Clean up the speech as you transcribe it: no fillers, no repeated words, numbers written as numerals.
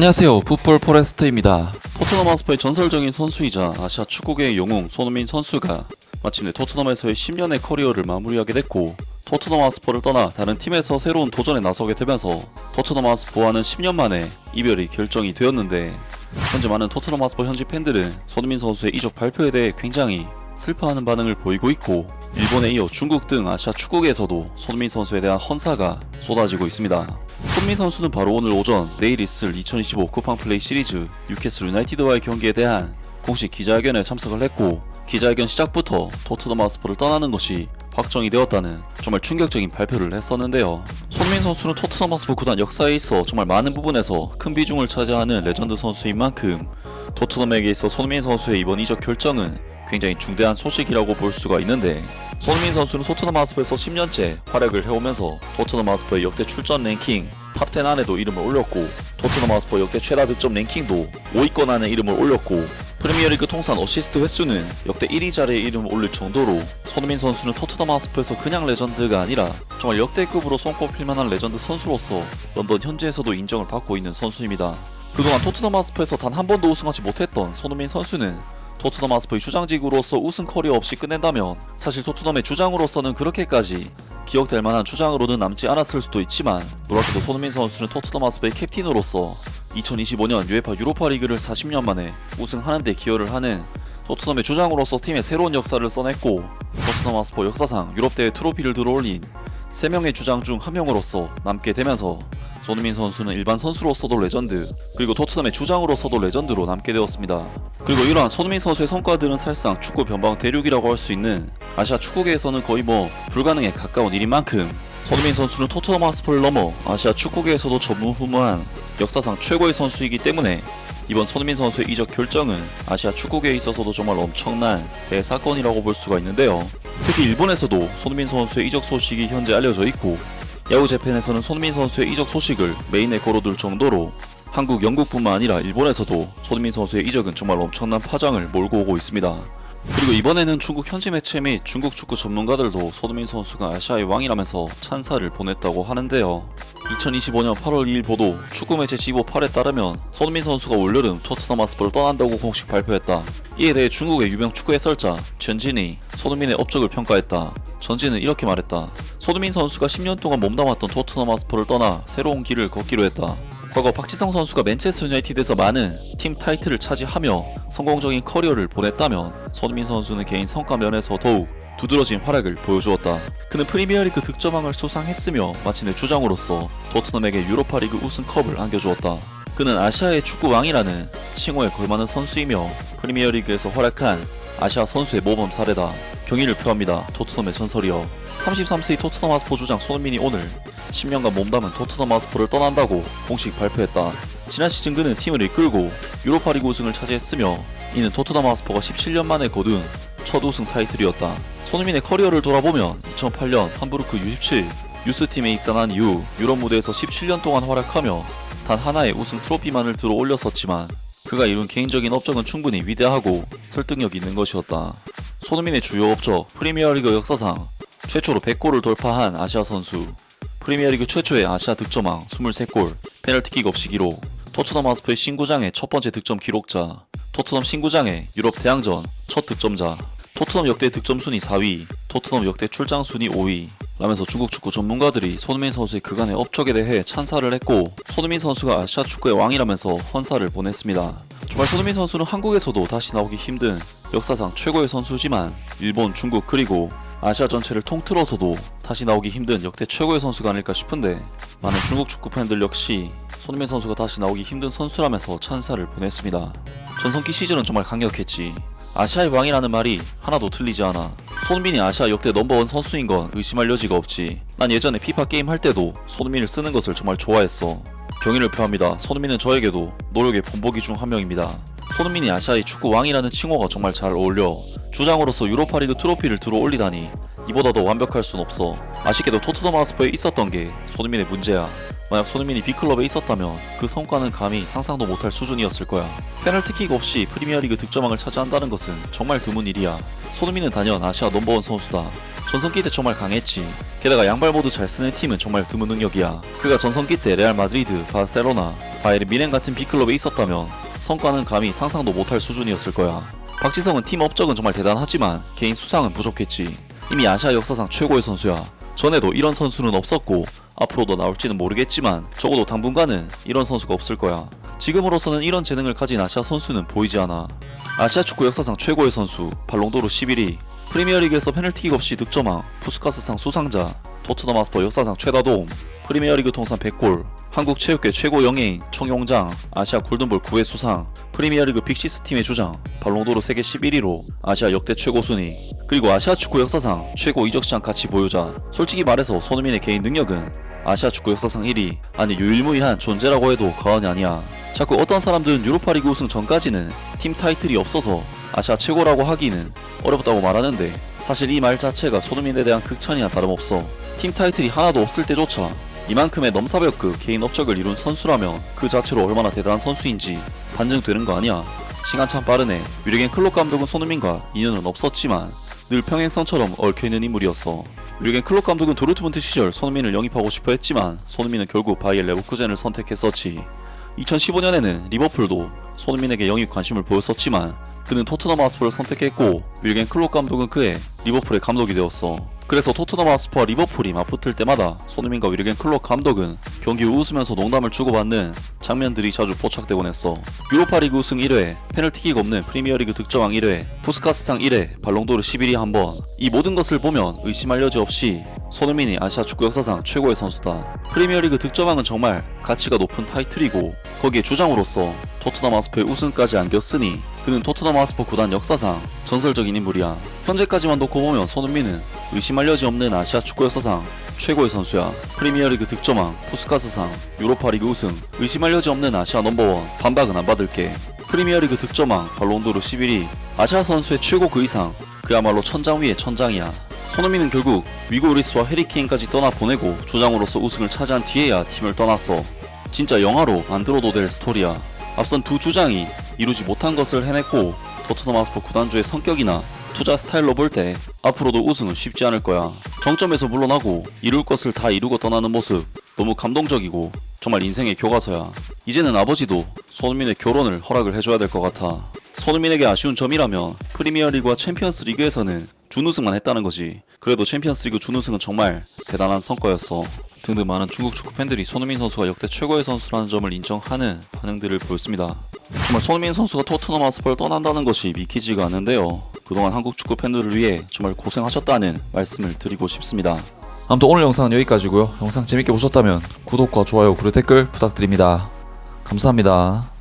안녕하세요. 풋볼 포레스트입니다. 토트넘 하스퍼의 전설적인 선수이자 아시아 축구계의 영웅 손흥민 선수가 마침내 토트넘에서의 10년의 커리어를 마무리하게 됐고, 토트넘 하스퍼를 떠나 다른 팀에서 새로운 도전에 나서게 되면서 토트넘 하스퍼와는 10년 만에 이별이 결정이 되었는데, 현재 많은 토트넘 하스퍼 현지 팬들은 손흥민 선수의 이적 발표에 대해 굉장히 슬퍼하는 반응을 보이고 있고, 일본에 이어 중국 등 아시아 축구계에서도 손흥민 선수에 대한 헌사가 쏟아지고 있습니다. 손흥민 선수는 바로 오늘 오전 내일 있을 2025 쿠팡 플레이 시리즈 뉴캐슬 유나이티드와의 경기에 대한 공식 기자회견에 참석을 했고, 기자회견 시작부터 토트넘 하스퍼를 떠나는 것이 확정이 되었다는 정말 충격적인 발표를 했었는데요. 손흥민 선수는 토트넘 하스퍼 구단 역사에 있어 정말 많은 부분에서 큰 비중을 차지하는 레전드 선수인 만큼, 토트넘에게 있어 손흥민 선수의 이번 이적 결정은 굉장히 중대한 소식이라고 볼 수가 있는데, 손흥민 선수는 토트넘 하스퍼에서 10년째 활약을 해오면서 토트넘 하스퍼의 역대 출전 랭킹 탑10 안에도 이름을 올렸고, 토트넘 하스퍼 역대 최다 득점 랭킹도 5위권 안에 이름을 올렸고, 프리미어리그 통산 어시스트 횟수는 역대 1위 자리에 이름을 올릴 정도로 손흥민 선수는 토트넘 하스퍼에서 그냥 레전드가 아니라 정말 역대급으로 손꼽힐 만한 레전드 선수로서 런던 현지에서도 인정을 받고 있는 선수입니다. 그동안 토트넘 하스퍼에서 단 한 번도 우승하지 못했던 손흥민 선수는 토트넘 하스퍼의 주장직으로서 우승 커리어 없이 끝낸다면, 사실 토트넘의 주장으로서는 그렇게까지 기억될 만한 주장으로는 남지 않았을 수도 있지만, 놀랍게도 손흥민 선수는 토트넘 하스퍼의 캡틴으로서 2025년 UEFA 유로파리그를 40년 만에 우승하는 데 기여를 하는 토트넘의 주장으로서 팀의 새로운 역사를 써냈고, 토트넘 하스퍼 역사상 유럽대회 트로피를 들어올린 3명의 주장 중 1명으로서 남게 되면서, 손흥민 선수는 일반 선수로서도 레전드, 그리고 토트넘의 주장으로서도 레전드로 남게 되었습니다. 그리고 이러한 손흥민 선수의 성과들은 사실상 축구 변방 대륙이라고 할 수 있는 아시아 축구계에서는 거의 불가능에 가까운 일인 만큼, 손흥민 선수는 토트넘 하스퍼를 넘어 아시아 축구계에서도 전무후무한 역사상 최고의 선수이기 때문에, 이번 손흥민 선수의 이적 결정은 아시아 축구계에 있어서도 정말 엄청난 대사건이라고 볼 수가 있는데요. 특히 일본에서도 손흥민 선수의 이적 소식이 현재 알려져 있고, 야후 재팬에서는 손흥민 선수의 이적 소식을 메인에 걸어둘 정도로 한국, 영국뿐만 아니라 일본에서도 손흥민 선수의 이적은 정말 엄청난 파장을 몰고 오고 있습니다. 그리고 이번에는 중국 현지 매체 및 중국 축구 전문가들도 손흥민 선수가 아시아의 왕이라면서 찬사를 보냈다고 하는데요. 2025년 8월 2일 보도 축구 매체 C58에 따르면 손흥민 선수가 올여름 토트넘 하스퍼를 떠난다고 공식 발표했다. 이에 대해 중국의 유명 축구 해설자 전진이 손흥민의 업적을 평가했다. 전진은 이렇게 말했다. 손흥민 선수가 10년 동안 몸담았던 토트넘 하스퍼를 떠나 새로운 길을 걷기로 했다. 과거 박지성 선수가 맨체스터 유나이티드에서 많은 팀 타이틀을 차지하며 성공적인 커리어를 보냈다면, 손흥민 선수는 개인 성과 면에서 더욱 두드러진 활약을 보여주었다. 그는 프리미어리그 득점왕을 수상했으며 마침내 주장으로서 토트넘에게 유로파리그 우승컵을 안겨주었다. 그는 아시아의 축구왕이라는 칭호에 걸맞는 선수이며 프리미어리그에서 활약한 아시아 선수의 모범 사례다. 경의를 표합니다. 토트넘의 전설이여. 33세의 토트넘 하스퍼 주장 손흥민이 오늘 10년간 몸담은 토트넘 하스퍼를 떠난다고 공식 발표했다. 지난 시즌 그는 팀을 이끌고 유로파리그 우승을 차지했으며, 이는 토트넘 하스퍼가 17년 만에 거둔 첫 우승 타이틀이었다. 손흥민의 커리어를 돌아보면 2008년 함부르크 U17 유스팀에 입단한 이후 유럽 무대에서 17년 동안 활약하며 단 하나의 우승 트로피만을 들어 올렸었지만, 그가 이룬 개인적인 업적은 충분히 위대하고 설득력 있는 것이었다. 손흥민의 주요 업적, 프리미어리그 역사상 최초로 100골을 돌파한 아시아 선수, 프리미어리그 최초의 아시아 득점왕 23골, 페널티킥 없이 기록, 토트넘 하스퍼의 신구장의 첫 번째 득점 기록자, 토트넘 신구장의 유럽 대항전 첫 득점자, 토트넘 역대 득점 순위 4위, 토트넘 역대 출장 순위 5위 라면서 중국 축구 전문가들이 손흥민 선수의 그간의 업적에 대해 찬사를 했고, 손흥민 선수가 아시아 축구의 왕이라면서 헌사를 보냈습니다. 정말 손흥민 선수는 한국에서도 다시 나오기 힘든 역사상 최고의 선수지만, 일본, 중국 그리고 아시아 전체를 통틀어서도 다시 나오기 힘든 역대 최고의 선수가 아닐까 싶은데, 많은 중국 축구 팬들 역시 손흥민 선수가 다시 나오기 힘든 선수라면서 찬사를 보냈습니다. 전성기 시즌은 정말 강력했지. 아시아의 왕이라는 말이 하나도 틀리지 않아. 손흥민이 아시아 역대 넘버원 선수인 건 의심할 여지가 없지. 난 예전에 피파 게임 할 때도 손흥민을 쓰는 것을 정말 좋아했어. 경의를 표합니다. 손흥민은 저에게도 노력의 본보기 중 한 명입니다. 손흥민이 아시아의 축구 왕이라는 칭호가 정말 잘 어울려. 주장으로서 유로파리그 트로피를 들어 올리다니 이보다 더 완벽할 순 없어. 아쉽게도 토트넘 하스퍼에 있었던 게 손흥민의 문제야. 만약 손흥민이 B클럽에 있었다면 그 성과는 감히 상상도 못할 수준이었을 거야. 페널티킥 없이 프리미어리그 득점왕을 차지한다는 것은 정말 드문 일이야. 손흥민은 단연 아시아 넘버원 선수다. 전성기 때 정말 강했지. 게다가 양발 모두 잘 쓰는 팀은 정말 드문 능력이야. 그가 전성기 때 레알 마드리드, 바르셀로나, 바이에른 뮌헨 같은 B클럽에 있었다면 성과는 감히 상상도 못할 수준이었을 거야. 박지성은 팀 업적은 정말 대단하지만 개인 수상은 부족했지. 이미 아시아 역사상 최고의 선수야. 전에도 이런 선수는 없었고 앞으로도 나올지는 모르겠지만 적어도 당분간은 이런 선수가 없을 거야. 지금으로서는 이런 재능을 가진 아시아 선수는 보이지 않아. 아시아 축구 역사상 최고의 선수, 발롱도르 11위, 프리미어리그에서 페널티킥 없이 득점왕, 푸스카스상 수상자, 토트넘 하스퍼 역사상 최다 도움, 프리미어리그 통산 100골, 한국 체육계 최고 영예인, 청용장, 아시아 골든볼 9회 수상, 프리미어리그 빅시스 팀의 주장, 발롱도르 세계 11위로 아시아 역대 최고 순위, 그리고 아시아 축구 역사상 최고 이적 시장 가치 보유자. 솔직히 말해서 손흥민의 개인 능력은 아시아 축구 역사상 1위, 아니 유일무이한 존재라고 해도 과언이 아니야. 자꾸 어떤 사람들은 유로파리그 우승 전까지는 팀 타이틀이 없어서 아시아 최고라고 하기는 어렵다고 말하는데 사실 이 말 자체가 손흥민에 대한 극찬이나 다름없어. 팀 타이틀이 하나도 없을 때조차 이만큼의 넘사벽급 개인 업적을 이룬 선수라면 그 자체로 얼마나 대단한 선수인지 반증되는 거 아니야. 시간 참 빠르네. 뮤르겐 클롭 감독은 손흥민과 인연은 없었지만 늘 평행선처럼 얽혀있는 인물이었어. 뮤르겐 클롭 감독은 도르트문트 시절 손흥민을 영입하고 싶어 했지만 손흥민은 결국 바이엘 레버쿠젠을 선택했었지. 2015년에는 리버풀도 손흥민에게 영입 관심을 보였었지만 그는 토트넘 하스퍼를 선택했고 뮤르겐 클롭 감독은 그해 리버풀의 감독이 되었어. 그래서 토트넘 하스퍼와 리버풀이 맞붙을 때마다 손흥민과 뮤르겐 클롭 감독은 경기 후 웃으면서 농담을 주고받는 장면들이 자주 포착되곤 했어. 유로파리그 우승 1회, 페널티킥 없는 프리미어리그 득점왕 1회, 푸스카스상 1회, 발롱도르 11위 한번. 이 모든 것을 보면 의심할 여지 없이 손흥민이 아시아 축구 역사상 최고의 선수다. 프리미어리그 득점왕은 정말 가치가 높은 타이틀이고 거기에 주장으로서 토트넘 하스퍼의 우승까지 안겼으니 그는 토트넘 하스퍼 구단 역사상 전설적인 인물이야. 현재까지만 놓고 보면 손흥민은 의심할 여지 없는 아시아 축구 역사상 최고의 선수야. 프리미어리그 득점왕, 푸스카스상, 유로파리그 우승, 의심할 여지 없는 아시아 넘버원. 반박은 안 받을게. 프리미어리그 득점왕, 발롱도르 11위, 아시아 선수의 최고 그 이상, 그야말로 천장 위의 천장이야. 손흥민은 결국 위고 리스와 해리케인까지 떠나보내고 주장으로서 우승을 차지한 뒤에야 팀을 떠났어. 진짜 영화로 만들어도 될 스토리야. 앞선 두 주장이 이루지 못한 것을 해냈고 토트넘 하스퍼 구단주의 성격이나 투자 스타일로 볼 때 앞으로도 우승은 쉽지 않을 거야. 정점에서 물러나고 이룰 것을 다 이루고 떠나는 모습 너무 감동적이고 정말 인생의 교과서야. 이제는 아버지도 손흥민의 결혼을 허락을 해줘야 될 것 같아. 손흥민에게 아쉬운 점이라면 프리미어리그와 챔피언스 리그에서는 준우승만 했다는 거지. 그래도 챔피언스리그 준우승은 정말 대단한 성과였어. 등등 많은 중국 축구 팬들이 손흥민 선수가 역대 최고의 선수라는 점을 인정하는 반응들을 보였습니다. 정말 손흥민 선수가 토트넘 하스퍼를 떠난다는 것이 믿기지가 않는데요. 그동안 한국 축구 팬들을 위해 정말 고생하셨다는 말씀을 드리고 싶습니다. 아무튼 오늘 영상은 여기까지고요. 영상 재밌게 보셨다면 구독과 좋아요 그리고 댓글 부탁드립니다. 감사합니다.